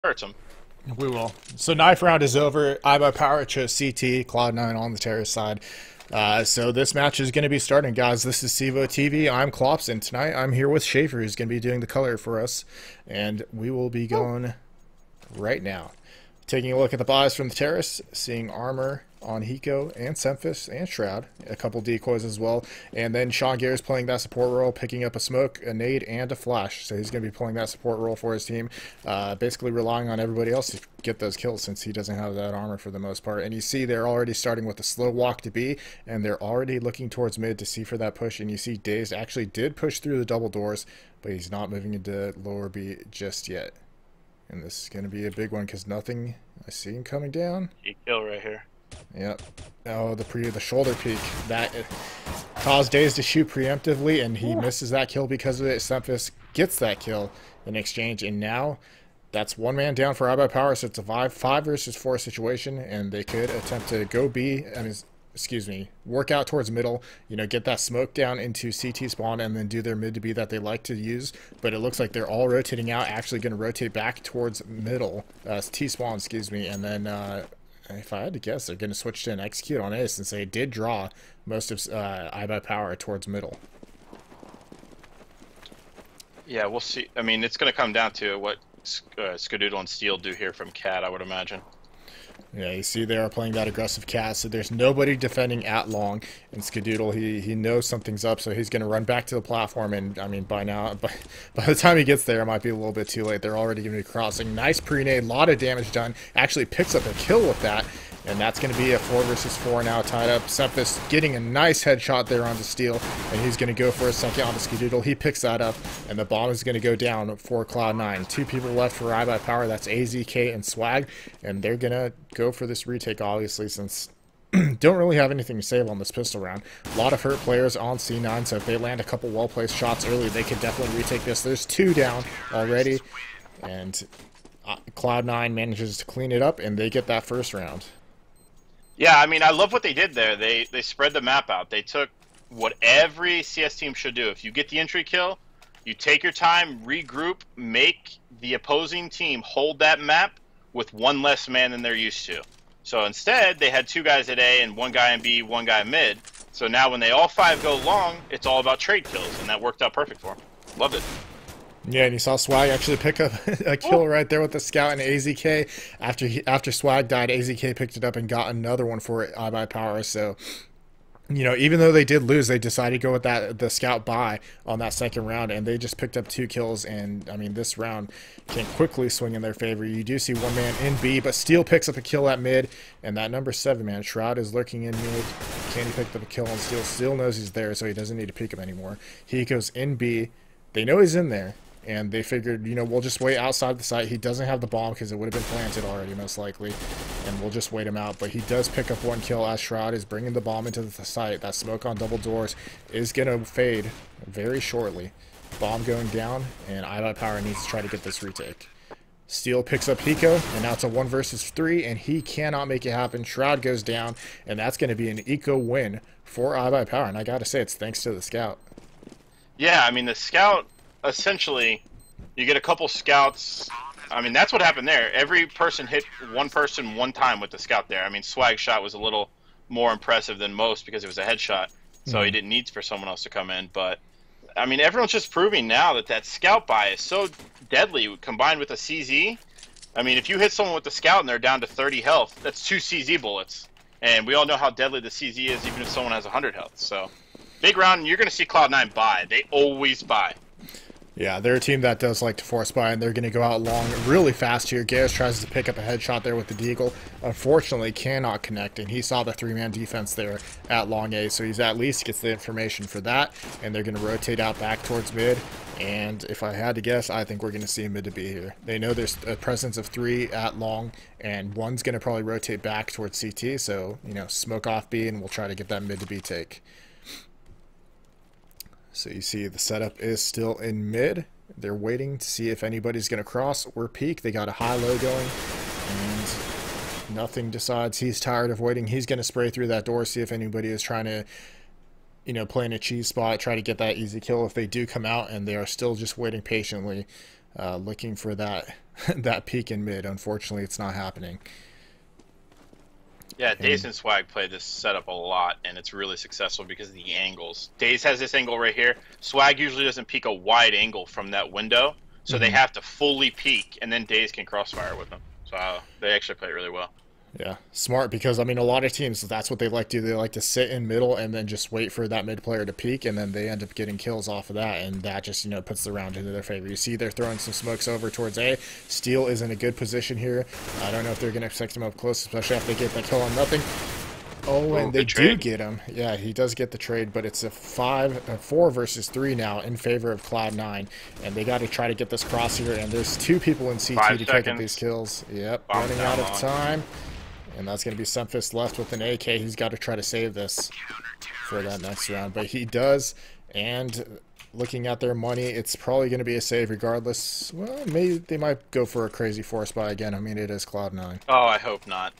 hurts him. We will. So knife round is over. iBUYPOWER chose CT, Cloud9 on the terrorist side. So this match is going to be starting, guys. This is CEVO TV. I'm Klops, and tonight I'm here with Schaefer, who's going to be doing the color for us. And we will be going right now. Taking a look at the buys from the terrorists, seeing armor on Hiko and Semphis and Shroud, a couple decoys as well, and then Sean Gare's playing that support role, picking up a smoke, a nade, and a flash. So he's going to be playing that support role for his team, basically relying on everybody else to get those kills since he doesn't have that armor for the most part. And you see they're already starting with a slow walk to B, and they're already looking towards mid to see for that push. And you see Dazed actually did push through the double doors, but he's not moving into lower B just yet. And this is going to be a big one because nothing. I see him coming down. You kill right here. Yep. Oh, the shoulder peek. That caused Daze to shoot preemptively, and he misses that kill because of it. Semphis gets that kill in exchange, and now that's one man down for iBUYPOWER, so it's a 5 versus 4 situation, and they could attempt to go B. I mean, excuse me, work out towards middle, you know, get that smoke down into CT spawn and then do their mid to B that they like to use. But it looks like they're all rotating out, actually going to rotate back towards middle, T spawn, excuse me, and then if I had to guess, they're going to switch to an execute on A since they did draw most of iBUYPOWER towards middle. Yeah, we'll see. I mean, it's going to come down to what Skadoodle and Steel do here from Cat, I would imagine. Yeah, you see they are playing that aggressive cat, so there's nobody defending at long. And Skadoodle, he knows something's up, so he's going to run back to the platform. And, I mean, by the time he gets there, it might be a little bit too late. They're already going to be crossing. Nice pre-nade, a lot of damage done. Actually picks up a kill with that. And that's going to be a 4 versus 4 now tied up. Semphis getting a nice headshot there onto Steel, and he's going to go for a second onto Skadoodle. He picks that up, and the bomb is going to go down for Cloud9. 2 people left for iBUYPOWER. That's AZK and Swag, and they're going to go for this retake, obviously, since don't really have anything to save on this pistol round. A lot of hurt players on C9, so if they land a couple well-placed shots early, they could definitely retake this. There's 2 down already, and Cloud9 manages to clean it up, and they get that first round. Yeah, I mean, I love what they did there. They spread the map out. They took what every CS team should do. If you get the entry kill, you take your time, regroup, make the opposing team hold that map with 1 less man than they're used to. So instead, they had 2 guys at A and 1 guy in B, 1 guy in mid. So now when they all 5 go long, it's all about trade kills, and that worked out perfect for them. Loved it. Yeah, and you saw Swag actually pick up a kill right there with the scout and AZK. After Swag died, AZK picked it up and got another one for iBUYPOWER. So, you know, even though they did lose, they decided to go with the scout buy on that second round, and they just picked up 2 kills. And I mean, this round can quickly swing in their favor. You do see 1 man in B, but Steel picks up a kill at mid, and that number 7 man Shroud is lurking in mid. Can he pick up a kill on Steel? Steel knows he's there, so he doesn't need to peek him anymore. He goes in B. They know he's in there. And they figured, you know, we'll just wait outside the site. He doesn't have the bomb because it would have been planted already, most likely. And we'll just wait him out. But he does pick up 1 kill as Shroud is bringing the bomb into the site. That smoke on double doors is going to fade very shortly. Bomb going down, and iBUYPOWER needs to try to get this retake. Steel picks up Hiko, and now it's a 1 versus 3, and he cannot make it happen. Shroud goes down, and that's going to be an eco win for iBUYPOWER. And I got to say, it's thanks to the scout. Yeah, I mean, the scout... Essentially, you get a couple scouts. I mean, that's what happened there. Every person hit 1 person 1 time with the scout there. I mean, Swag's shot was a little more impressive than most because it was a headshot, so he didn't need for someone else to come in. But, I mean, everyone's just proving now that scout buy is so deadly combined with a CZ. I mean, if you hit someone with the scout and they're down to 30 health, that's 2 CZ bullets. And we all know how deadly the CZ is even if someone has 100 health. So, big round, you're going to see Cloud9 buy. They always buy. Yeah, they're a team that does like to force buy, and they're going to go out long really fast here. Garrus tries to pick up a headshot there with the deagle. Unfortunately, cannot connect, and he saw the 3-man defense there at long A, so he's at least gets the information for that, and they're going to rotate out back towards mid. And if I had to guess, I think we're going to see mid to B here. They know there's a presence of 3 at long, and 1's going to probably rotate back towards CT, so, you know, smoke off B, and we'll try to get that mid to B take. So you see the setup is still in mid. They're waiting to see if anybody's going to cross or peek. They got a high-low going, and nothing decides. He's tired of waiting. He's going to spray through that door, see if anybody is trying to, you know, play in a cheese spot, try to get that easy kill if they do come out, and they are still just waiting patiently, looking for that that peek in mid. Unfortunately, it's not happening. Yeah, Daze And and Swag play this setup a lot, and it's really successful because of the angles. Daze has this angle right here. Swag usually doesn't peek a wide angle from that window, so they have to fully peek, and then Daze can crossfire with them. So they actually play it really well. yeah, smart, because I mean a lot of teams, that's what they like to do. They like to sit in middle and then just wait for that mid player to peek, and then they end up getting kills off of that, and that just, you know, puts the round into their favor. You see they're throwing some smokes over towards A. Steel is in a good position here. I don't know if they're going to pick him up close, especially after they get that kill on nothing. Oh, and they do get him. Yeah, he does get the trade, but it's a 4 versus 3 now in favor of Cloud9, and they got to try to get this cross here, and there's 2 people in CT to pick up these kills. Yep, running out of time. And that's going to be Semphis left with an AK. He's got to try to save this for that next round. But he does. And looking at their money, it's probably going to be a save regardless. Well, maybe they might go for a crazy force buy again. I mean, it is Cloud9. Oh, I hope not.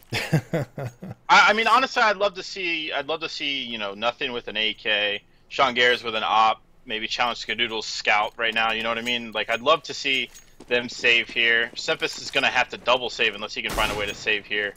I mean, honestly, I'd love to see, you know, nothing with an AK. Sean Gares with an op. Maybe challenge Skadoodle's scout right now. You know what I mean? Like, I'd love to see them save here. Semphis is going to have to double save unless he can find a way to save here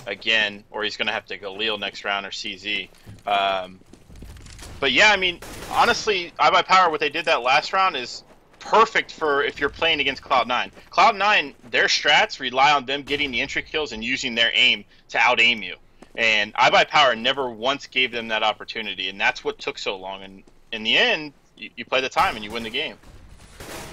again, or he's going to have to go Galil next round or CZ. But yeah, I mean, honestly, iBUYPOWER, what they did that last round is perfect for if you're playing against Cloud9. Cloud9, their strats rely on them getting the entry kills and using their aim to out-aim you. And iBUYPOWER never once gave them that opportunity, and that's what took so long. And in the end, you play the time and you win the game.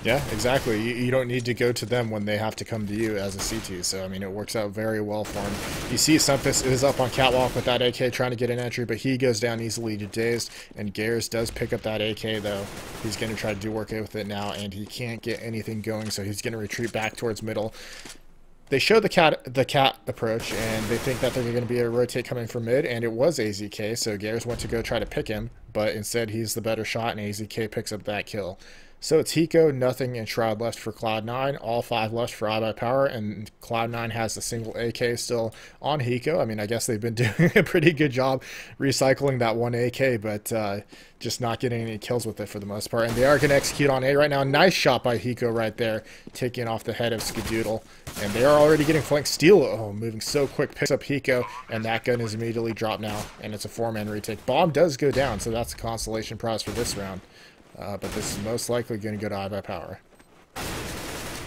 Yeah, exactly. You don't need to go to them when they have to come to you as a CT. So, I mean, it works out very well for him. You see Semphis is up on Catwalk with that AK trying to get an entry, but he goes down easily to Dazed. And Gares does pick up that AK, though. He's going to try to do work with it now, and he can't get anything going, so he's going to retreat back towards middle. They show the cat approach, and they think that they're going to be a rotate coming from mid, and it was AZK, so Gares went to go try to pick him, but instead he's the better shot, and AZK picks up that kill. So it's Hiko, nothing, and Shroud left for Cloud9, all 5 left for iBUYPOWER, and Cloud9 has a single AK still on Hiko. I mean, I guess they've been doing a pretty good job recycling that one AK, but just not getting any kills with it for the most part. And they are going to execute on A right now. Nice shot by Hiko right there, taking off the head of Skadoodle. And they are already getting flanked. Steel, oh, moving so quick, picks up Hiko, and that gun is immediately dropped now, and it's a 4-man retake. Bomb does go down, so that's a consolation prize for this round. But this is most likely going to go to iBUYPOWER.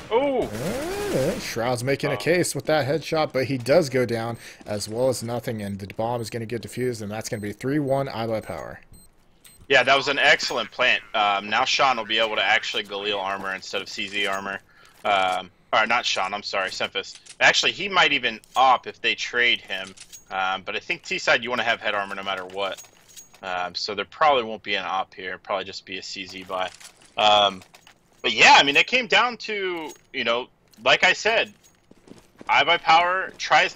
Oh! Shroud's making a case with that headshot, but he does go down as well as nothing, and the bomb is going to get defused, and that's going to be 3-1 iBUYPOWER. Yeah, that was an excellent plant. Now Sean will be able to actually Galil armor instead of CZ armor. Or not Sean, I'm sorry, Semphis. Actually, he might even op if they trade him. But I think T-side you want to have head armor no matter what. So there probably won't be an op here. Probably just be a CZ buy. But yeah, I mean, it came down to, you know, like I said, iBUYPOWER try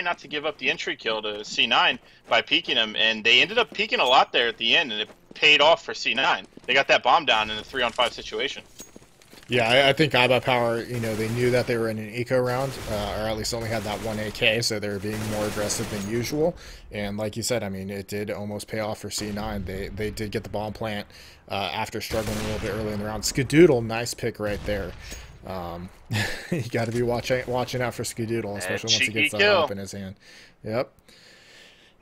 not to give up the entry kill to C9 by peeking him, and they ended up peeking a lot there at the end, and it paid off for C9. They got that bomb down in a 3-on-5 situation. Yeah, I think iBUYPOWER, you know, they knew that they were in an eco round, or at least only had that one AK, so they were being more aggressive than usual. And like you said, I mean, it did almost pay off for C9. They did get the bomb plant after struggling a little bit early in the round. Skadoodle, nice pick right there. You got to be watching out for Skadoodle, especially once he gets that up in his hand. Yep.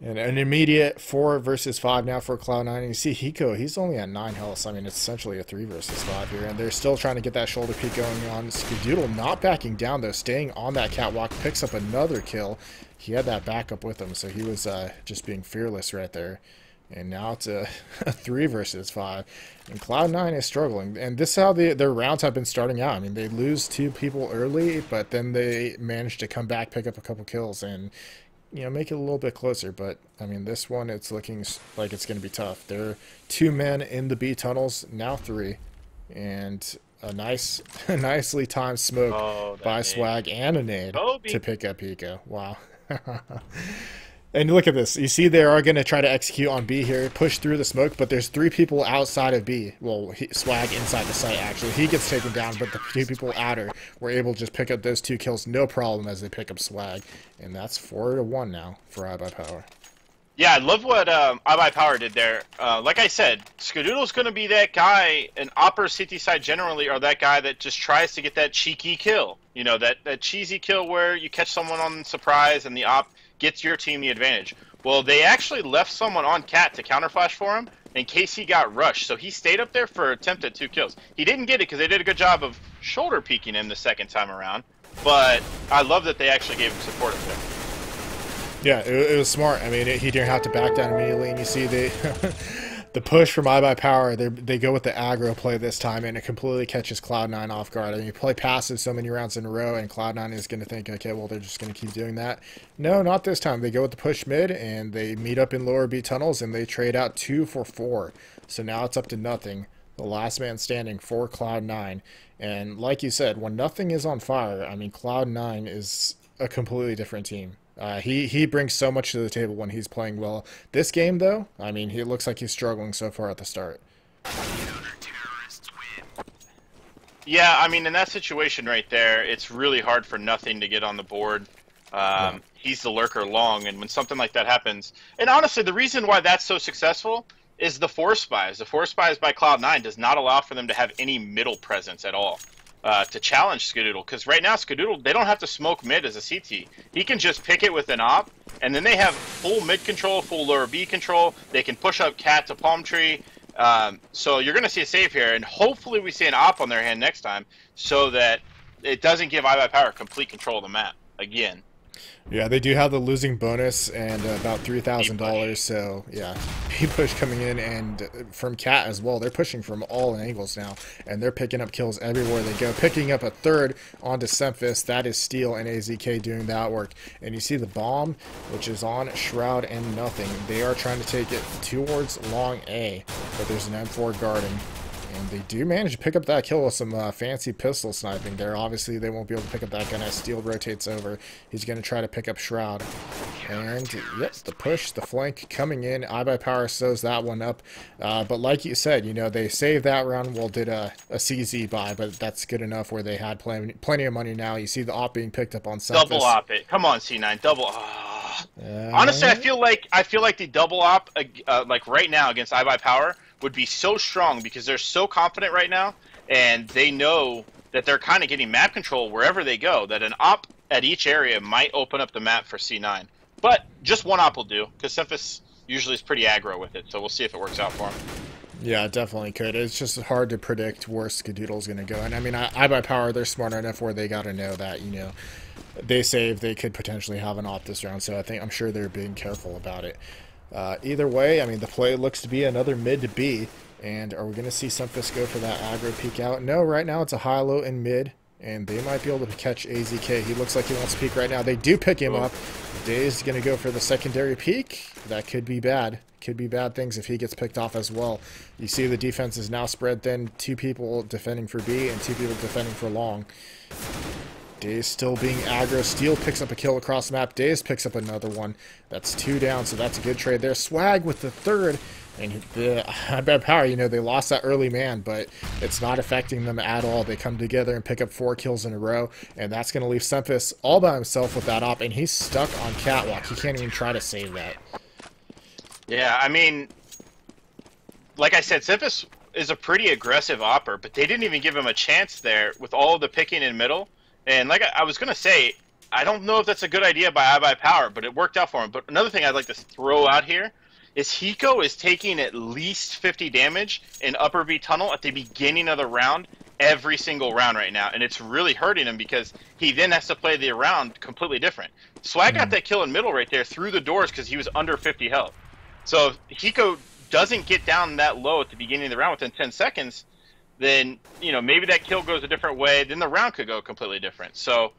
And an immediate 4 versus 5 now for Cloud9. And you see Hiko, he's only at 9 health. So, I mean, it's essentially a 3 versus 5 here. And they're still trying to get that shoulder peek going on. Skadoodle not backing down, though, staying on that catwalk, picks up another kill. He had that backup with him, so he was just being fearless right there. And now it's a 3 versus 5. And Cloud9 is struggling. And this is how their rounds have been starting out. I mean, they lose 2 people early, but then they manage to come back, pick up a couple kills, and, you know, make it a little bit closer. But, I mean, this one, it's looking like it's going to be tough. There are 2 men in the B tunnels, now 3. And a nicely timed smoke by Swag and a nade to pick up Hiko. Wow. And look at this. You see they are going to try to execute on B here, push through the smoke, but there's 3 people outside of B. Well, Swag inside the site, actually. He gets taken down, but the 2 people outer were able to just pick up those 2 kills, no problem, as they pick up Swag. And that's 4-1 now for iBUYPOWER. Yeah, I love what iBUYPOWER did there. Like I said, Skadoodle's going to be that guy, and Opera CT side generally are that guy that just tries to get that cheeky kill. You know, that cheesy kill where you catch someone on surprise and the op gets your team the advantage. Well, they actually left someone on Cat to counterflash for him in case he got rushed. So he stayed up there for attempted 2 kills. He didn't get it because they did a good job of shoulder peeking him the second time around. But I love that they actually gave him support up there. Yeah, it was smart. I mean, he didn't have to back down immediately, and you see the the push from iBUYPOWER. They go with the aggro play this time, and it completely catches Cloud9 off guard. I mean, you play passive so many rounds in a row, and Cloud9 is going to think, okay, well, they're just going to keep doing that. No, not this time. They go with the push mid, and they meet up in lower B tunnels, and they trade out 2 for 4. So now it's up to nothing. The last man standing for Cloud9. And like you said, when nothing is on fire, I mean, Cloud9 is a completely different team. He brings so much to the table when he's playing well. This game, though, I mean, he looks like he's struggling so far at the start. Yeah, I mean, in that situation right there, it's really hard for nothing to get on the board. Yeah. He's the lurker long, and when something like that happens... And honestly, the reason why that's so successful is the force buys. The force buys by Cloud9 does not allow for them to have any middle presence at all. To challenge Skadoodle, because right now Skadoodle, they don't have to smoke mid as a CT. He can just pick it with an op, and then they have full mid control, full lower B control. They can push up Cat to Palm Tree. So you're going to see a save here, and hopefully we see an op on their hand next time, so that it doesn't give iBUYPOWER complete control of the map again. Yeah, they do have the losing bonus and about $3,000, so yeah, P-push coming in, and from Cat as well. They're pushing from all angles now, and they're picking up kills everywhere they go, picking up a third onto Semphis. That is Steel and AZK doing that work, and you see the bomb, which is on Shroud and nothing. They are trying to take it towards Long A, but there's an M4 guarding. And they do manage to pick up that kill with some fancy pistol sniping there. Obviously, they won't be able to pick up that gun as Steel rotates over. He's going to try to pick up Shroud. And, yep, the push, the flank coming in. iBUYPOWER sews that one up. But like you said, you know, they saved that round. Well, did a CZ buy, but that's good enough where they had plenty of money now. You see the op being picked up on Semphis. Double op it. Come on, C9. Double. Honestly, I feel like the double op, like right now against iBUYPOWER, would be so strong because they're so confident right now, and they know that they're kind of getting map control wherever they go, that an op at each area might open up the map for C9. But just one op will do, because Semphis usually is pretty aggro with it, so we'll see if it works out for him. Yeah, it definitely could. It's just hard to predict where Skadoodle's going to go. And I mean, iBUYPOWER, they're smart enough where they got to know that, you know, they save, they could potentially have an op this round, so I'm sure they're being careful about it. Either way, I mean, the play looks to be another mid to B, and are we going to see Semphis go for that aggro peek out? No, right now it's a high-low and mid, and they might be able to catch AZK. He looks like he wants to peek right now. They do pick him up. Day's going to go for the secondary peek. That could be bad. Could be bad things if he gets picked off as well. You see the defense is now spread thin. 2 people defending for B and 2 people defending for long. Days still being aggro. Steel picks up a kill across the map. Days picks up another one. That's 2 down, so that's a good trade there. Swag with the third. And iBUYPOWER, you know, they lost that early man, but it's not affecting them at all. They come together and pick up 4 kills in a row, and that's going to leave Semphis all by himself with that op, and he's stuck on Catwalk. He can't even try to save that. Yeah, I mean, like I said, Semphis is a pretty aggressive opper, but they didn't even give him a chance there with all of the picking in middle. And like I was going to say, I don't know if that's a good idea by iBUYPOWER, but it worked out for him. But another thing I'd like to throw out here is Hiko is taking at least 50 damage in upper B tunnel at the beginning of the round, every single round right now. And it's really hurting him because he then has to play the round completely different. Swag got that kill in middle right there through the doors because he was under 50 health. So if Hiko doesn't get down that low at the beginning of the round within 10 seconds, then, you know, maybe that kill goes a different way. Then the round could go completely different. So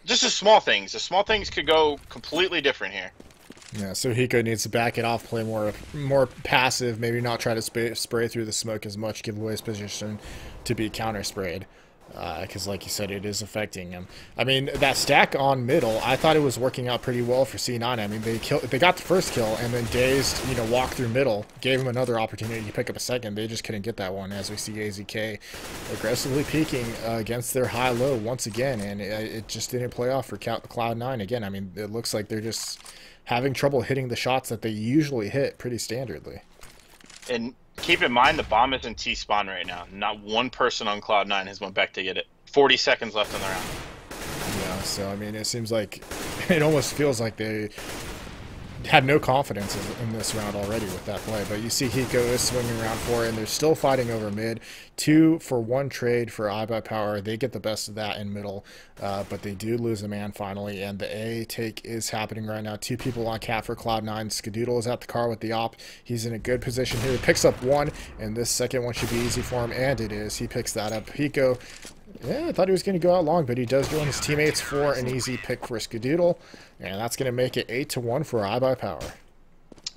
just the small things. The small things could go completely different here. Yeah, so Hiko needs to back it off, play more passive, maybe not try to spray through the smoke as much, give away his position to be counter-sprayed. Because, like you said, it is affecting him. I mean, that stack on middle, I thought it was working out pretty well for C9. I mean, they got the first kill, and then Dazed, you know, walked through middle, gave him another opportunity to pick up a second. They just couldn't get that one, as we see AZK aggressively peeking against their high-low once again, and it just didn't play off for Cloud9 again. I mean, it looks like they're just having trouble hitting the shots that they usually hit pretty standardly. And keep in mind, the bomb is in T-spawn right now. Not one person on Cloud9 has went back to get it. 40 seconds left in the round. Yeah, so I mean, it seems like it almost feels like they had no confidence in this round already with that play. But you see Hiko is swinging around for it, and they're still fighting over mid. 2-for-1 trade for iBUYPOWER. They get the best of that in middle, but they do lose a man finally, and the A take is happening right now. 2 people on cat for Cloud9. Skadoodle is at the car with the op. He's in a good position here. He picks up one, and this second one should be easy for him, and it is. He picks that up. Hiko, yeah, I thought he was going to go out long, but he does join his teammates for an easy pick for Skadoodle, and that's going to make it 8-1 for iBUYPOWER.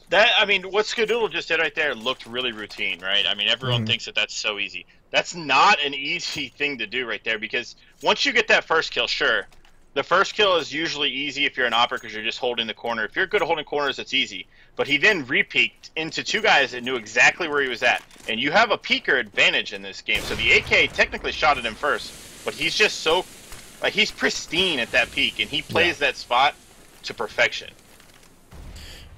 That, I mean, what Skadoodle just did right there looked really routine, right? I mean, everyone thinks that that's so easy. That's not an easy thing to do right there, because once you get that first kill, sure, the first kill is usually easy if you're an opper because you're just holding the corner. If you're good at holding corners, it's easy. But he then re-peeked into 2 guys that knew exactly where he was at. And you have a peeker advantage in this game. So the AK technically shot at him first, but he's just so, like, he's pristine at that peak, and he plays that spot to perfection.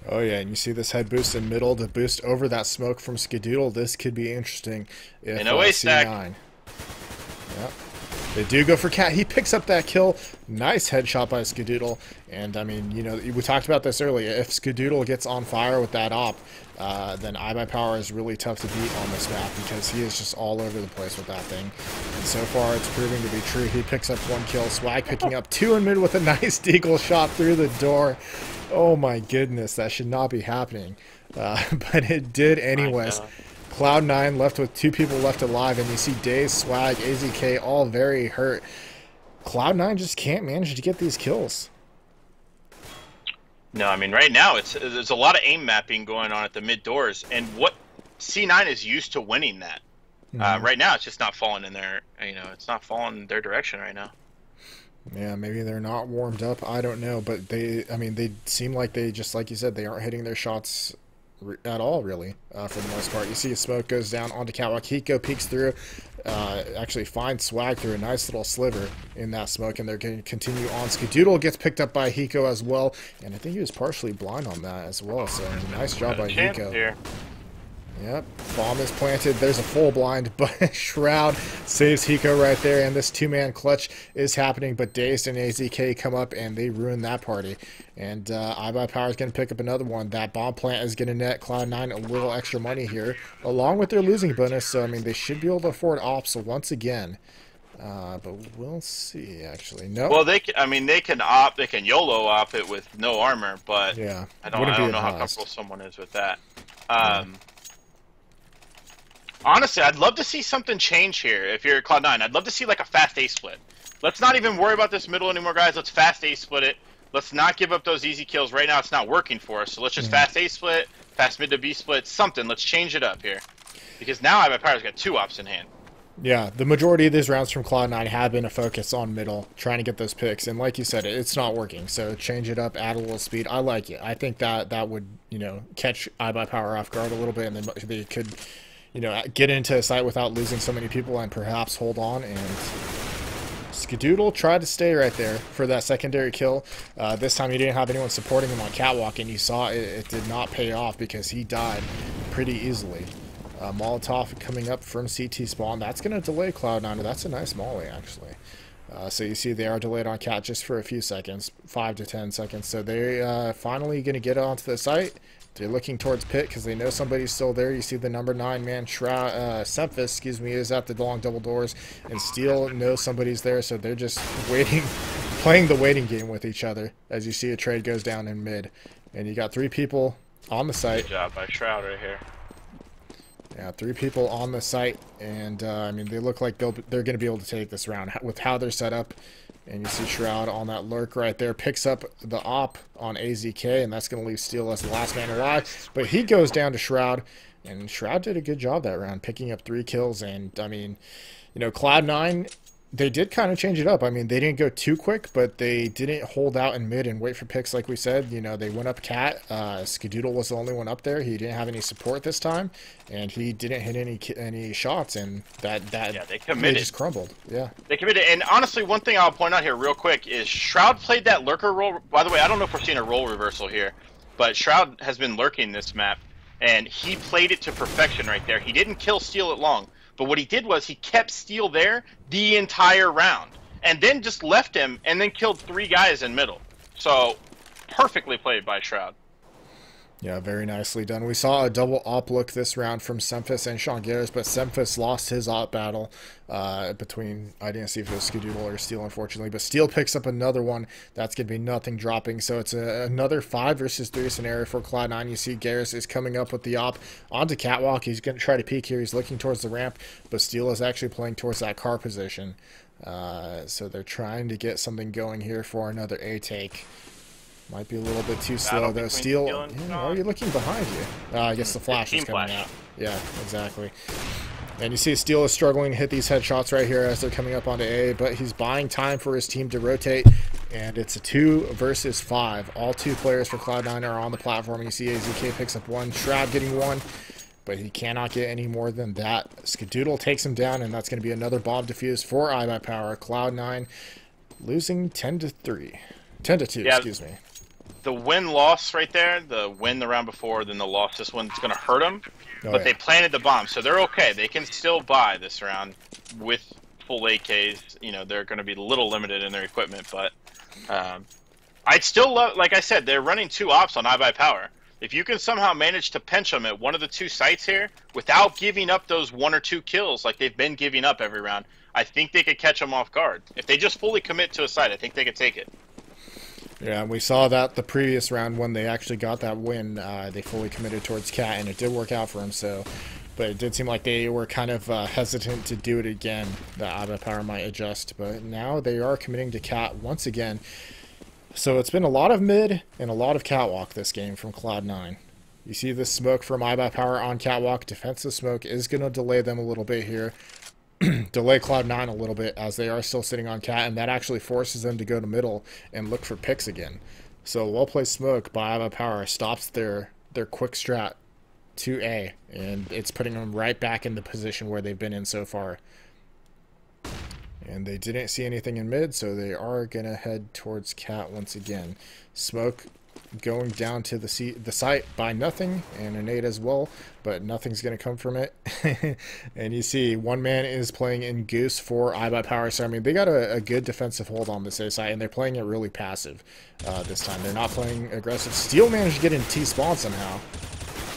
Oh yeah, and you see this head boost in middle to boost over that smoke from Skadoodle. This could be interesting if C9. Yep. They do go for cat. He picks up that kill. Nice headshot by Skadoodle. And I mean, you know, we talked about this earlier. If Skadoodle gets on fire with that op, then iBUYPOWER is really tough to beat on this map because he is just all over the place with that thing. And so far, it's proving to be true. He picks up 1 kill. Swag picking up 2 in mid with a nice deagle shot through the door. Oh my goodness, that should not be happening. But it did anyways. Cloud9 left with 2 people left alive, and you see Daze, Swag, AZK all very hurt. Cloud9 just can't manage to get these kills. No, I mean, right now there's a lot of aim mapping going on at the mid doors, and what C9 is used to winning that. Right now, it's just not falling in their, you know, it's not falling in their direction right now. Yeah, maybe they're not warmed up. I don't know, but I mean, they seem like they, just like you said, they aren't hitting their shots at all, really, for the most part. You see a smoke goes down onto Catwalk. Hiko peeks through, actually finds Swag through a nice little sliver in that smoke, and they're going to continue on. Skadoodle gets picked up by Hiko as well, and I think he was partially blind on that as well, so nice job by Hiko. Here. Yep, bomb is planted. There's a full blind, but Shroud saves Hiko right there, and this 2-man clutch is happening, but Dazed and AZK come up, and they ruin that party. And iBUYPOWER is going to pick up another one. That bomb plant is going to net Cloud9 a little extra money here, along with their losing bonus, so, I mean, they should be able to afford ops once again. But we'll see, actually. No. Well, they can opt, they can YOLO op it with no armor, but yeah, I don't know how comfortable someone is with that. Honestly, I'd love to see something change here if you're Cloud9. I'd love to see like a fast A split. Let's not even worry about this middle anymore, guys. Let's fast A split it. Let's not give up those easy kills. Right now, it's not working for us. So let's just fast A split, fast mid to B split, something. Let's change it up here. Because now iBUYPOWER's got 2 ops in hand. Yeah, the majority of these rounds from Cloud9 have been a focus on middle, trying to get those picks. And like you said, it's not working. So change it up, add a little speed. I like it. I think that would, you know, catch iBUYPOWER off guard a little bit, and then they could, you know, get into a site without losing so many people and perhaps hold on. And Skadoodle tried to stay right there for that secondary kill. This time he didn't have anyone supporting him on Catwalk, and you saw it did not pay off because he died pretty easily. Molotov coming up from CT spawn. That's going to delay Cloud9. That's a nice molly, actually. So you see they are delayed on Cat just for a few seconds, 5 to 10 seconds. So they finally going to get onto the site. They're looking towards pit because they know somebody's still there. You see the number 9-man Semphis, is at the long double doors, and Steel knows somebody's there, so they're just waiting, playing the waiting game with each other as you see a trade goes down in mid. And you got 3 people on the site. Good job by Shroud right here. Yeah, 3 people on the site, and I mean, they look like they're going to be able to take this round with how they're set up. And you see Shroud on that lurk right there, picks up the op on AZK, and that's going to leave Steel as the last man alive. But he goes down to Shroud, and Shroud did a good job that round, picking up 3 kills. And, I mean, you know, Cloud9, They did kind of change it up. I mean, they didn't go too quick, but they didn't hold out in mid and wait for picks like we said. You know, they went up cat. Skadoodle was the only one up there. He didn't have any support this time, and he didn't hit any shots, and that yeah, they committed. They just crumbled. Yeah, they committed. And honestly, one thing I'll point out here real quick is Shroud played that lurker role. By the way, I don't know if we're seeing a role reversal here, but Shroud has been lurking this map, and he played it to perfection right there. He didn't kill Steel it long. But what he did was he kept Steel there the entire round, and then just left him, and then killed 3 guys in middle. So, perfectly played by Shroud. Yeah, very nicely done. We saw a double op look this round from Semphis and Sean Garris, but Semphis lost his op battle between, I didn't see if it was Skadoodle or Steel, unfortunately, but Steel picks up another one. That's going to be nothing dropping, so it's another 5 versus 3 scenario for Cloud9. You see Garris is coming up with the op onto Catwalk. He's going to try to peek here. He's looking towards the ramp, but Steel is actually playing towards that car position. So they're trying to get something going here for another A take. Might be a little bit too slow though. Steel, why are you looking behind you? I guess the flash is coming out. Yeah, exactly. And you see Steel is struggling to hit these headshots right here as they're coming up onto A, but he's buying time for his team to rotate, and it's a 2 versus 5. All 2 players for Cloud9 are on the platform. You see AZK picks up 1, Shroud getting 1, but he cannot get any more than that. Skadoodle takes him down, and that's going to be another bomb defused for iBUYPOWER. Cloud9 losing 10-3. 10-2, yeah. Excuse me. The win-loss right there, the win the round before, then the loss this one, it's going to hurt them. But they planted the bomb, so they're okay. They can still buy this round with full AKs. You know, they're going to be a little limited in their equipment, but I'd still love, like I said, they're running 2 ops on iBUYPOWER. If you can somehow manage to pinch them at one of the 2 sites here without giving up those 1 or 2 kills like they've been giving up every round, I think they could catch them off guard. If they just fully commit to a site, I think they could take it. Yeah, we saw that the previous round when they actually got that win, they fully committed towards Cat, and it did work out for him. So, but it did seem like they were kind of hesitant to do it again. That iBUYPOWER might adjust, but now they are committing to Cat once again. So it's been a lot of mid and a lot of Catwalk this game from Cloud9. You see this smoke from iBUYPOWER on Catwalk. Defensive smoke is going to delay them a little bit here. Delay Cloud9 a little bit as they are still sitting on Cat, and that actually forces them to go to middle and look for picks again. So well-placed smoke by iBUYPOWER stops their quick strat to A, and it's putting them right back in the position where they've been in so far. And they didn't see anything in mid, so they are going to head towards Cat once again. Smoke going down to the site by nothing, and a nade as well, but nothing's going to come from it. And you see one man is playing in Goose for iBUYPOWER, so I mean they got a good defensive hold on this A site, and they're playing it really passive this time. They're not playing aggressive. Steel managed to get in T-spawn somehow.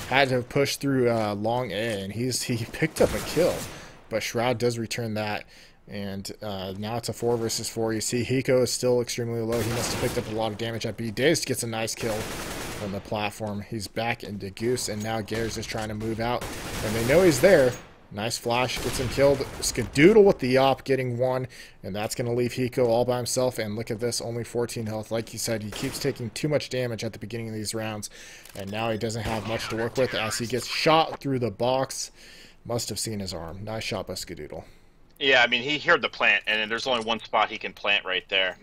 Had to push through long A, and he picked up a kill, but Shroud does return that. And now it's a 4 versus 4. You see Hiko is still extremely low. He must have picked up a lot of damage at B. Dazed gets a nice kill on the platform. He's back into Goose, and now Garris is trying to move out. And they know he's there. Nice flash, gets him killed. Skadoodle with the op, getting 1. And that's going to leave Hiko all by himself. And look at this, only 14 health. Like he said, he keeps taking too much damage at the beginning of these rounds. And now he doesn't have much to work with as he gets shot through the box. Must have seen his arm. Nice shot by Skadoodle. Yeah, I mean, he heard the plant, and there's only one spot he can plant right there.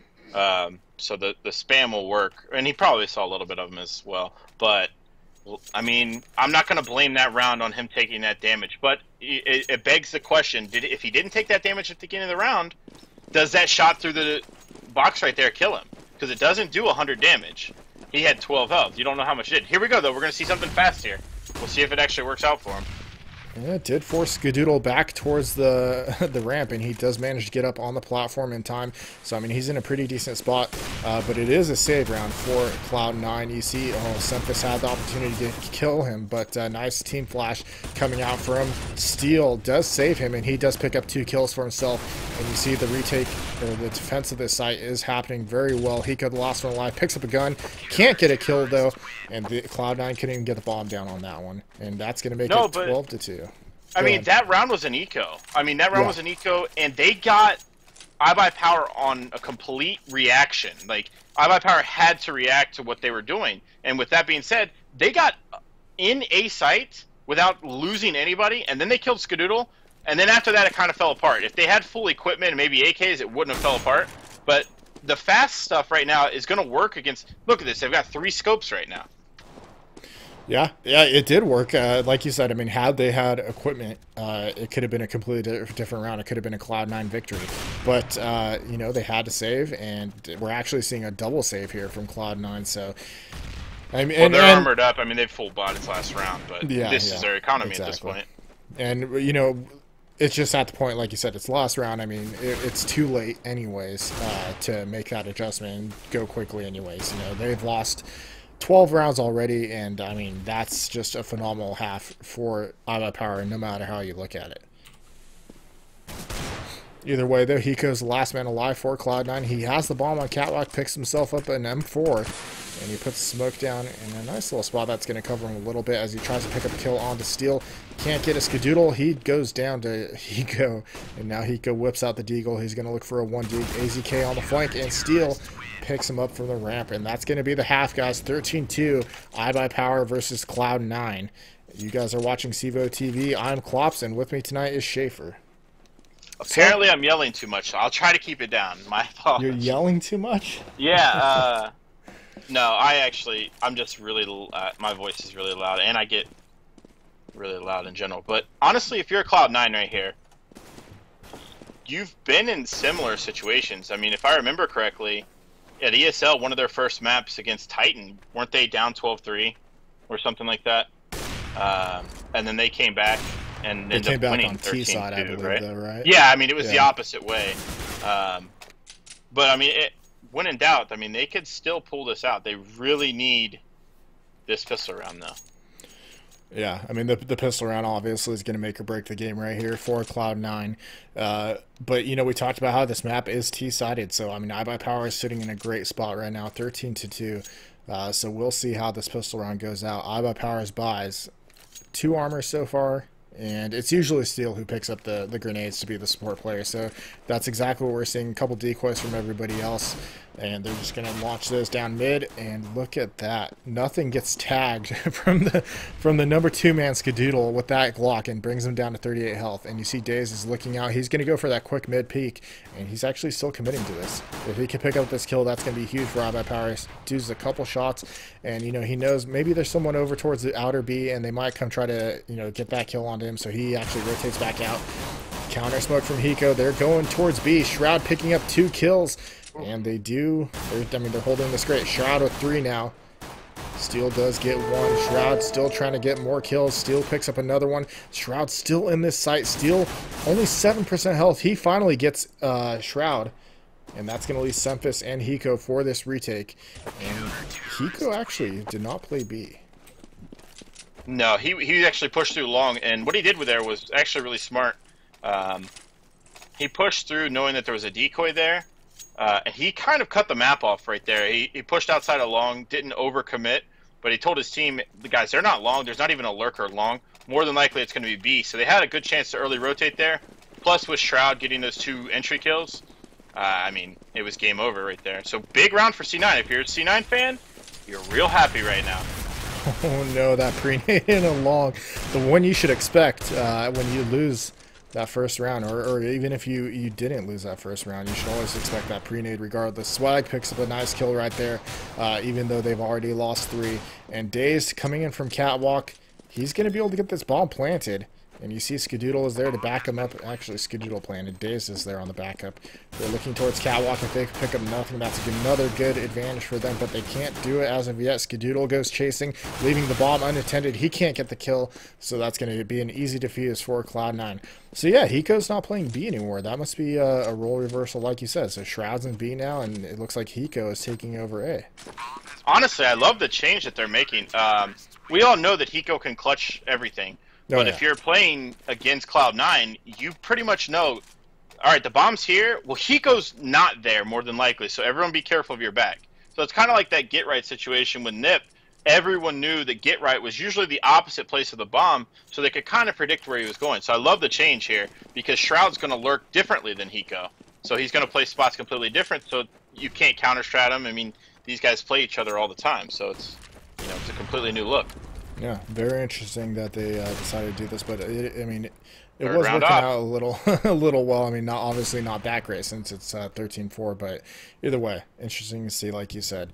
So the spam will work. And he probably saw a little bit of him as well. But, I mean, I'm not going to blame that round on him taking that damage. But it begs the question, if he didn't take that damage at the beginning of the round, does that shot through the box right there kill him? Because it doesn't do 100 damage. He had 12 health. You don't know how much it did. Here we go, though. We're going to see something fast here. We'll see if it actually works out for him. Yeah, it did force Skadoodle back towards the ramp, and he does manage to get up on the platform in time. So, I mean, he's in a pretty decent spot, but it is a save round for Cloud9. You see, Semphis had the opportunity to kill him, but nice team flash coming out for him. Steel does save him, and he does pick up 2 kills for himself. And you see the retake, or the defense of this site is happening very well. Hiko, the last one alive, picks up a gun. Can't get a kill, though, and Cloud9 couldn't even get the bomb down on that one. And that's going to make it 12-2. I mean, that round was an eco. Was an eco, and they got iBUYPOWER on a complete reaction. Like, iBUYPOWER had to react to what they were doing. And with that being said, they got in a site without losing anybody, and then they killed Skadoodle. And then after that, it kind of fell apart. If they had full equipment and maybe AKs, it wouldn't have fell apart. But the fast stuff right now is going to work against... Look at this. They've got 3 scopes right now. Yeah, it did work. Like you said, I mean, had they had equipment, it could have been a completely different round. It could have been a Cloud9 victory. But, you know, they had to save, and we're actually seeing a double save here from Cloud9. So, I mean, well, they're armored up. I mean, they've full bodied last round, but this is their economy exactly. at this point. And, you know, it's just at the point, like you said, it's last round. I mean, it's too late anyways to make that adjustment and go quickly anyways. You know, they've lost 12 rounds already, and I mean, that's just a phenomenal half for iBUYPOWER, no matter how you look at it. Either way, though, Hiko's the last man alive for Cloud9. He has the bomb on Catwalk, picks himself up an M4, and he puts the smoke down in a nice little spot that's going to cover him a little bit as he tries to pick up a kill onto Steel. Can't get a Skadoodle. He goes down to Hiko, and now Hiko whips out the Deagle. He's going to look for a 1D. AZK on the flank, and Steel picks him up from the ramp, and that's going to be the half, guys. 13-2, iBUYPOWER versus Cloud9. You guys are watching CEVO TV. I'm Klops, and with me tonight is Schaefer. Apparently, I'm yelling too much, so I'll try to keep it down. My apologies. You're yelling too much? Yeah, no, I'm just really, my voice is really loud, and I get really loud in general. But honestly, if you're a Cloud9 right here, you've been in similar situations. I mean, if I remember correctly, at ESL, one of their first maps against Titan, weren't they down 12-3 or something like that? And then they came back and ended up winning 13-2, right? Though, right? Yeah, I mean, it was the opposite way. But, I mean, when in doubt, I mean, they could still pull this out. They really need this pistol round, though. Yeah, I mean, the pistol round obviously is going to make or break the game right here for Cloud9. But, you know, we talked about how this map is T-sided. So, I mean, iBUYPOWER is sitting in a great spot right now, 13-2. So we'll see how this pistol round goes out. iBUYPOWER's buys 2 armor so far. And it's usually Steel who picks up the grenades to be the support player. So that's exactly what we're seeing. A couple decoys from everybody else. And they're just going to launch those down mid. And look at that. Nothing gets tagged from the number 2 man Skadoodle with that Glock and brings him down to 38 health. And you see Daze is looking out. He's going to go for that quick mid peek. And he's actually still committing to this. If he can pick up this kill, that's going to be huge for iBUYPOWER. Uses a couple shots. And, you know, he knows maybe there's someone over towards the outer B. And they might come try to, you know, get that kill onto him. So he actually rotates back out. Counter smoke from Hiko. They're going towards B. Shroud picking up 2 kills. And they do. I mean, they're holding this great. Shroud with 3 now. Steel does get 1. Shroud still trying to get more kills. Steel picks up another one. Shroud still in this site. Steel only 7% health. He finally gets Shroud. And that's going to leave Semphis and Hiko for this retake. And Hiko actually did not play B. No, he actually pushed through long. And what he did with there was actually really smart. He pushed through knowing that there was a decoy there. And he kind of cut the map off right there. He pushed outside of long, didn't overcommit, but he told his team, the guys, they're not long. There's not even a lurker long. More than likely, it's going to be B. So they had a good chance to early rotate there. Plus, with Shroud getting those 2 entry kills, I mean, it was game over right there. So big round for C9. If you're a C9 fan, you're real happy right now. Oh no, that pre-nade in a long. The one you should expect when you lose that first round, or even if you didn't lose that first round, you should always expect that pre-nade regardless. Swag picks up a nice kill right there, even though they've already lost 3. And Dazed coming in from Catwalk, he's going to be able to get this bomb planted. And you see Skadoodle is there to back him up. Actually, Skadoodle planted. Dazed is there on the backup. They're looking towards Catwalk. If they pick up nothing, that's another good advantage for them, but they can't do it as of yet. Skadoodle goes chasing, leaving the bomb unattended. He can't get the kill, so that's going to be an easy defuse for Cloud9. So yeah, Hiko's not playing B anymore. That must be a role reversal, like you said. So Shroud's in B now, and it looks like Hiko is taking over A. Honestly, I love the change that they're making. We all know that Hiko can clutch everything. But if you're playing against Cloud9, you pretty much know, all right, the bomb's here. Well, Hiko's not there, more than likely, so everyone be careful of your back. So it's kind of like that get right situation with Nip. Everyone knew that get right was usually the opposite place of the bomb, so they could kind of predict where he was going. So I love the change here, because Shroud's going to lurk differently than Hiko. So he's going to play spots completely different, so you can't counter-strat him. I mean, these guys play each other all the time, so it's, you know, it's a completely new look. Yeah, very interesting that they decided to do this, but I mean, It Third was round working off. out a little a little well. I mean, not obviously not that great since it's 13-4, but either way, interesting to see, like you said.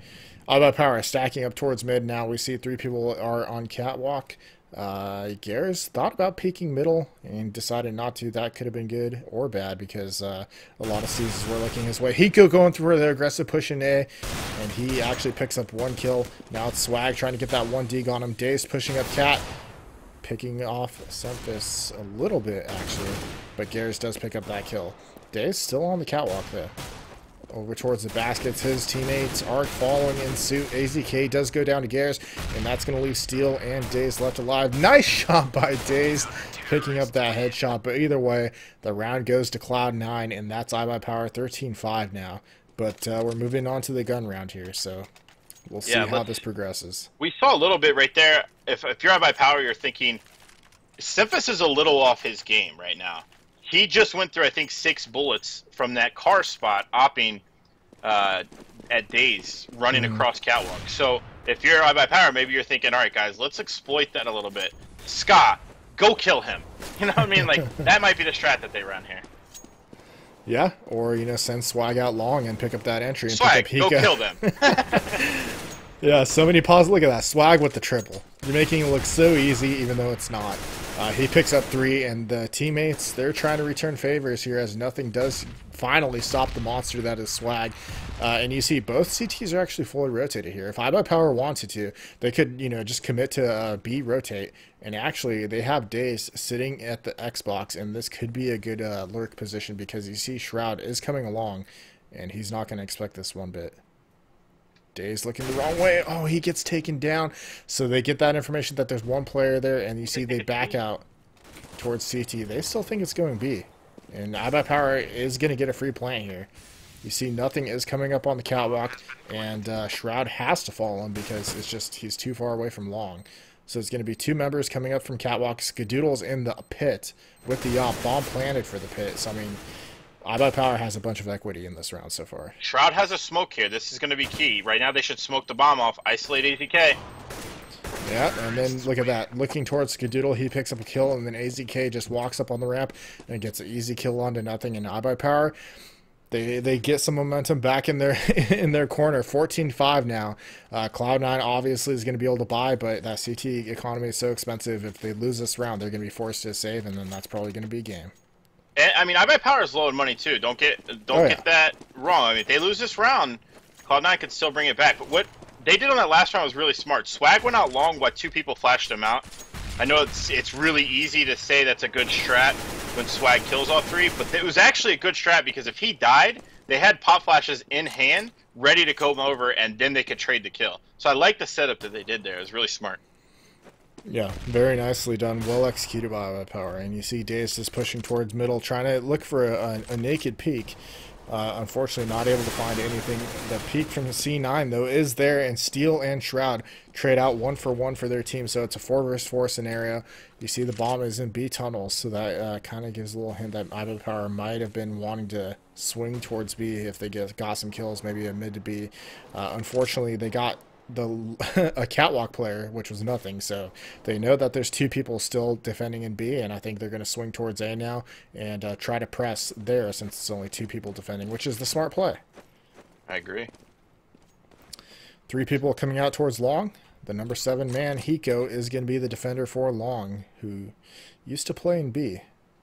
iBUYPOWER stacking up towards mid now. We see 3 people are on catwalk. Garrus thought about peeking middle and decided not to. That could have been good or bad because a lot of seasons were looking his way. Hiko going through the aggressive push in A, and he actually picks up 1 kill. Now it's Swag trying to get that 1 dig on him. Daze pushing up Cat, picking off Semphis a little bit actually, but Garrus does pick up that kill. Daze still on the catwalk there. Over towards the baskets, his teammates are following in suit. AZK does go down to Garrus, and that's going to leave Steel and Daze left alive. Nice shot by Daze, picking up that headshot, but either way, the round goes to Cloud9, and that's iBUYPOWER 13-5 now. But we're moving on to the gun round here, so we'll see how this progresses. We saw a little bit right there. If you're iBUYPOWER, you're thinking, Semphis is a little off his game right now. He just went through, I think, 6 bullets from that car spot, opping at Daze, running across catwalk. So if you're iBUYPOWER, maybe you're thinking, all right, guys, let's exploit that a little bit. Ska, go kill him. You know what I mean? Like, that might be the strat that they run here. Yeah, or, you know, send Swag out long and pick up that entry and Swag, pick up go Hika. kill them. Yeah, so many pauses. Look at that. Swag with the triple. You're making it look so easy, even though it's not. He picks up 3, and the teammates, they're trying to return favors here as nothing does finally stop the monster that is Swag. And you see both CTs are actually fully rotated here. If iBUYPOWER wanted to, they could, you know, just commit to B rotate. And actually, they have Daze sitting at the Xbox, and this could be a good lurk position because you see Shroud is coming along, and he's not going to expect this one bit. Daze looking the wrong way. Oh, he gets taken down. So they get that information that there's 1 player there, and you see they back out towards CT. They still think it's going B. And iBUYPOWER is going to get a free plant here. You see nothing is coming up on the catwalk, and Shroud has to follow him because it's just he's too far away from long. So it's going to be 2 members coming up from catwalk. Skadoodle's in the pit with the bomb planted for the pit. So, I mean, iBUYPOWER has a bunch of equity in this round so far. Shroud has a smoke here. This is going to be key. Right now, they should smoke the bomb off, isolate AZK. Yeah, and then look at that. Looking towards Skadoodle, he picks up a kill, and then AZK just walks up on the ramp and gets an easy kill onto nothing. And iBUYPOWER, they get some momentum back in their in their corner. 14-5 now. Cloud9 obviously is going to be able to buy, but that CT economy is so expensive. If they lose this round, they're going to be forced to save, and then that's probably going to be a game. And, I mean, iBUYPOWER is low in money too. Don't get that wrong. I mean, if they lose this round, Cloud9 could still bring it back. But what they did on that last round was really smart. Swag went out long while 2 people flashed him out. I know it's really easy to say that's a good strat when Swag kills all 3, but it was actually a good strat because if he died, they had pop flashes in hand, ready to come over, and then they could trade the kill. So I like the setup that they did there. It was really smart. Yeah, very nicely done. Well executed by iBUYPOWER. And you see Daze just pushing towards middle, trying to look for a naked peek. Unfortunately, not able to find anything. The peek from the C9, though, is there, and Steel and Shroud trade out 1-for-1 for their team. So it's a 4-versus-4 scenario. You see the bomb is in B tunnels, so that kind of gives a little hint that iBUYPOWER might have been wanting to swing towards B if they got some kills, maybe a mid to B. Unfortunately, they got a catwalk player, which was nothing, so they know that there's 2 people still defending in B, and I think they're going to swing towards A now and try to press there since it's only 2 people defending, which is the smart play. I agree. 3 people coming out towards long. The number 7 man, Hiko, is going to be the defender for long, who used to play in B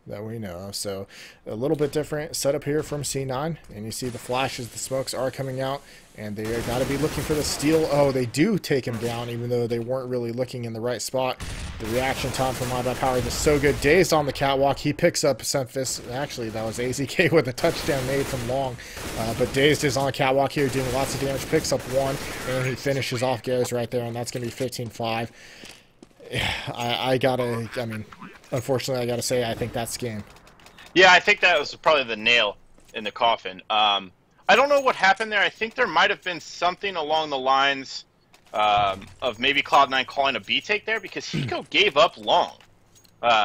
that we know of. So a little bit different setup here from C9, and you see the flashes, the smokes are coming out, and they got to be looking for the steal. Oh, they do take him down, even though they weren't really looking in the right spot. The reaction time from iBUYPOWER is so good. Dazed on the catwalk. He picks up Semphis. Actually, that was AZK with a touchdown made from long. But Dazed is on the catwalk here, doing lots of damage. Picks up 1, and he finishes off Garrus right there, and that's going to be 15-5. I mean, unfortunately, I got to say, I think that's game. Yeah, I think that was probably the nail in the coffin. I don't know what happened there. I think there might have been something along the lines of maybe Cloud9 calling a B take there because Hiko gave up long.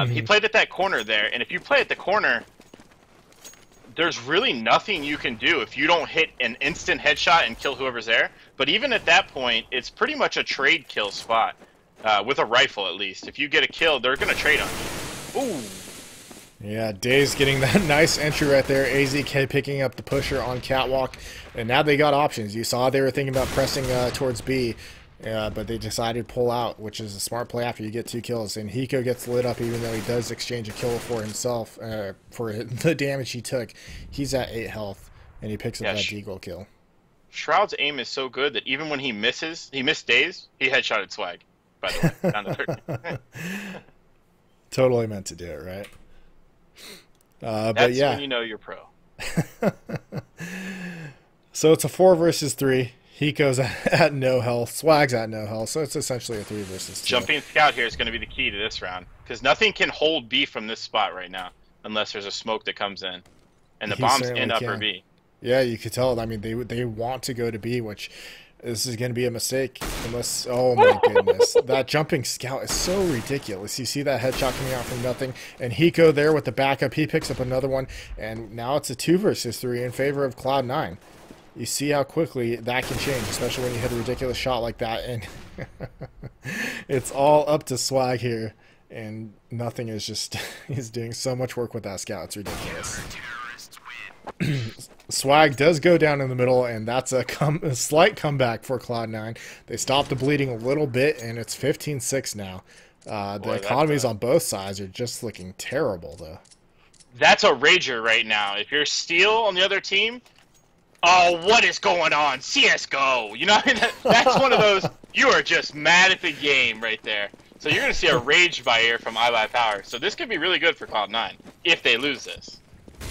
He played at that corner there, and if you play at the corner, there's really nothing you can do if you don't hit an instant headshot and kill whoever's there. But even at that point, it's pretty much a trade kill spot, with a rifle at least. If you get a kill, they're going to trade on you. Ooh. Yeah, Days getting that nice entry right there. AZK picking up the pusher on Catwalk. And now they got options. You saw they were thinking about pressing towards B. But they decided to pull out, which is a smart play after you get 2 kills. And Hiko gets lit up even though he does exchange a kill for himself for the damage he took. He's at 8 health, and he picks up that Deagle kill. Shroud's aim is so good that even when he missed Days, he headshotted Swag, by the way, down to 30. Totally meant to do it, right? That's but yeah. when you know you're pro. So it's a 4 versus 3. Hiko's at no health. Swag's at no health. So it's essentially a 3 versus 2. Jumping scout here is going to be the key to this round. Because nothing can hold B from this spot right now. Unless there's a smoke that comes in. And the bombs end up for B. Yeah, you could tell. I mean, they want to go to B, which this is going to be a mistake. Unless, oh my goodness. That jumping scout is so ridiculous. You see that headshot coming out from nothing. And Hiko there with the backup. He picks up another one. And now it's a 2 versus 3 in favor of Cloud9. You see how quickly that can change, especially when you hit a ridiculous shot like that. And it's all up to Swag here. And nothing is just... he's doing so much work with that scout. It's ridiculous. Swag does go down in the middle, and that's a slight comeback for Cloud9. They stopped the bleeding a little bit, and it's 15-6 now. The economies on both sides are just looking terrible, though. That's a rager right now. If you're Steel on the other team... Oh, what is going on? CSGO! You know, that's one of those, you are just mad at the game right there. So you're going to see a rage buy here from iBUYPOWER. So this could be really good for Cloud9 if they lose this.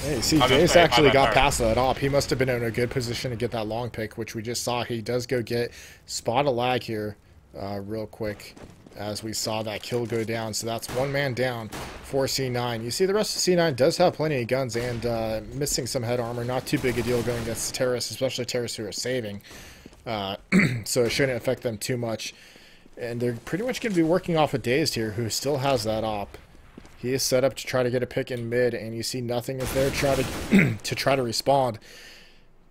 Hey, see, Dace actually got past that op. He must have been in a good position to get that long pick, which we just saw. He does go get spot a lag here real quick as we saw that kill go down. So that's 1 man down for C9. You see the rest of C9 does have plenty of guns and missing some head armor. Not too big a deal going against terrorists, especially terrorists who are saving. So it shouldn't affect them too much. And they're pretty much going to be working off of Dazed here, who still has that op. He is set up to try to get a pick in mid, and you see nothing is there to try to respond.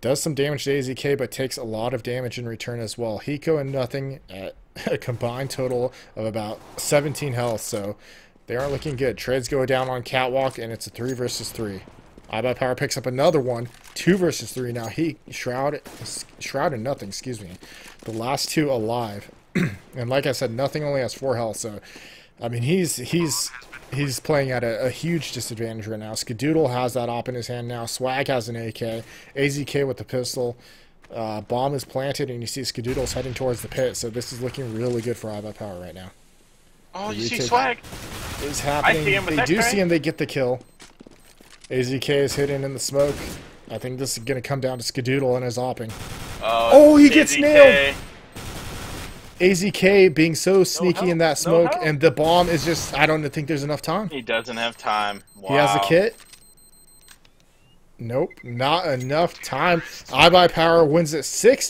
Does some damage to AZK, but takes a lot of damage in return as well. Hiko and nothing at a combined total of about 17 health, so they aren't looking good. Trades go down on Catwalk, and it's a 3 versus 3. iBUYPOWER picks up another one, 2 versus 3 now. Shroud and nothing, excuse me. The last 2 alive. And like I said, nothing only has 4 health, so I mean he's playing at a huge disadvantage right now. Skadoodle has that op in his hand now. Swag has an AK. AZK with the pistol. Bomb is planted, and you see Skadoodle's heading towards the pit. So this is looking really good for iBUYPOWER right now. Oh, you see Swag? Is happening. They do see him. They get the kill. AZK is hidden in the smoke. I think this is going to come down to Skadoodle and his opping. Oh, he gets nailed! AZK being so sneaky in that smoke, and the bomb is just, I don't think there's enough time. He doesn't have time. Wow. He has a kit. Nope, not enough time. iBUYPOWER wins it 16.